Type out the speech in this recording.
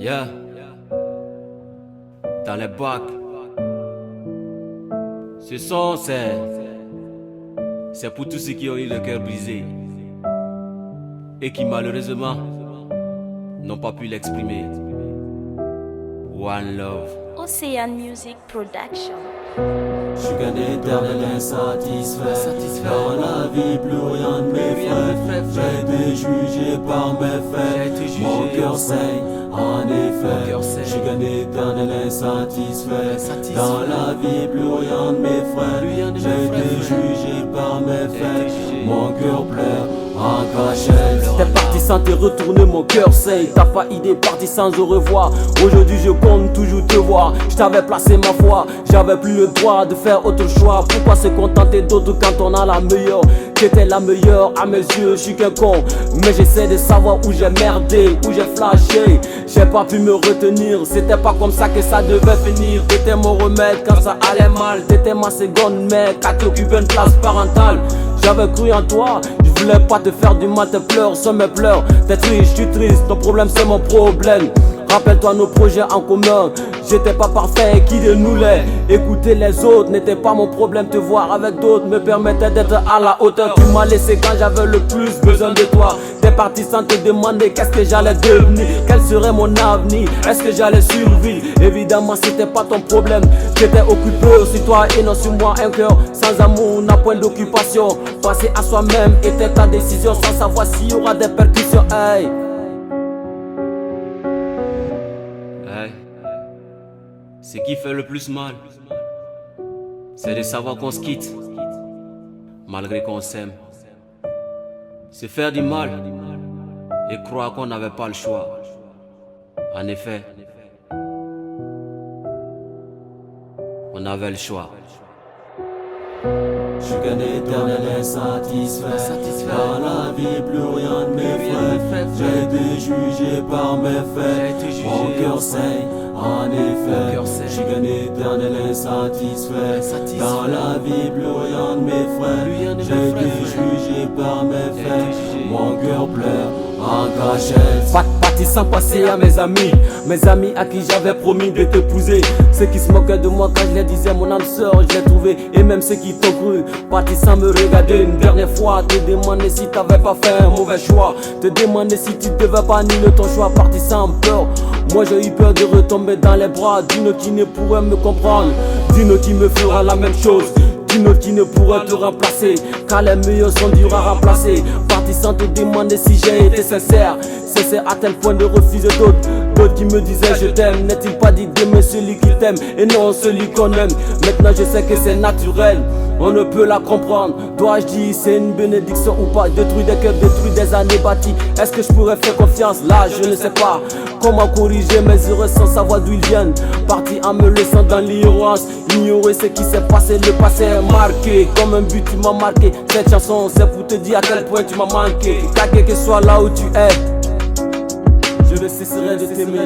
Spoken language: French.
Yeah. Dans les bacs. Ce son, c'est pour tous ceux qui ont eu le cœur brisé et qui malheureusement n'ont pas pu l'exprimer. One Love. Ocean Music Production. Je suis qu'un éternel insatisfait. Dans la vie, plus rien ne m'effraie. J'ai été jugé par mes faits. Mon cœur saigne, en effet. Je suis qu'un éternel insatisfait. Dans la vie, plus rien ne m'effraie. J'ai été jugé par mes faits. Mon cœur pleure en cachette. T'es parti sans te retourner, mon cœur saigne. T'as pas idée, parti sans au revoir. Aujourd'hui je compte toujours te voir. Je t'avais placé ma foi, j'avais plus le droit de faire autre choix. Pourquoi se contenter d'autres quand on a la meilleure? T'étais la meilleure à mes yeux, je suis qu'un con. Mais j'essaie de savoir où j'ai merdé, où j'ai flashé. J'ai pas pu me retenir, c'était pas comme ça que ça devait finir. T'étais mon remède quand ça allait mal. T'étais ma seconde mère qui t'occupait une place parentale. J'avais cru en toi, je voulais pas te faire du mal. Tes pleurs sont mes pleurs, t'es triste, je suis triste. Ton problème c'est mon problème. Rappelle-toi nos projets en commun. J'étais pas parfait, qui de nous l'est? Écouter les autres n'était pas mon problème. Te voir avec d'autres me permettait d'être à la hauteur. Tu m'as laissé quand j'avais le plus besoin de toi. T'es parti sans te demander qu'est-ce que j'allais devenir, quel serait mon avenir, est-ce que j'allais survivre. Évidemment c'était pas ton problème. J'étais occupé sur toi et non sur moi. Un cœur sans amour n'a point d'occupation. Passer à soi-même était ta décision, sans savoir s'il y aura des percussions. Hey. Ce qui fait le plus mal, c'est de savoir qu'on se quitte, malgré qu'on s'aime. Se faire du mal et croire qu'on n'avait pas le choix. En effet, on avait le choix. Je suis qu'un éternel insatisfait. Dans la vie, plus rien ne m'effraie. J'ai été jugé par mes faits. Mon cœur saigne, en effet. Je suis qu'un éternel insatisfait. Dans la vie, plus rien ne m'effraie. J'ai été jugé par mes faits. Mon cœur pleure en cachette. Parti sans passer à mes amis à qui j'avais promis de t'épouser. Ceux qui se moquaient de moi quand je les disais mon âme sœur, je l'ai trouvé. Et même ceux qui t'ont cru, parti sans me regarder une dernière fois. Te demander si t'avais pas fait un mauvais choix. Te demander si tu devais pas annuler ton choix. Parti sans peur. Moi j'ai eu peur de retomber dans les bras d'une qui ne pourrait me comprendre, d'une qui me fera la même chose, d'une autre qui ne pourrait te remplacer, car les meilleurs sont durs à remplacer. Parti sans te demander si j'ai été sincère à tel point de refuser d'autres qui me disaient je t'aime. N'est-il pas dit d'aimer celui qui t'aime et non celui qu'on aime? Maintenant je sais que c'est naturel, on ne peut la comprendre. Dois-je dire c'est une bénédiction ou pas? Détruire des cœurs, détruire des années bâties. Est-ce que je pourrais faire confiance? Là je ne sais pas comment corriger mes erreurs sans savoir d'où ils viennent. Parti en me laissant dans l'ignorance, ignorer ce qui s'est passé. Le passé est marqué, comme un but tu m'as marqué. Cette chanson c'est pour te dire à quel point tu m'as manqué. Car quel que soit là où tu es, je ne cesserai de t'aimer.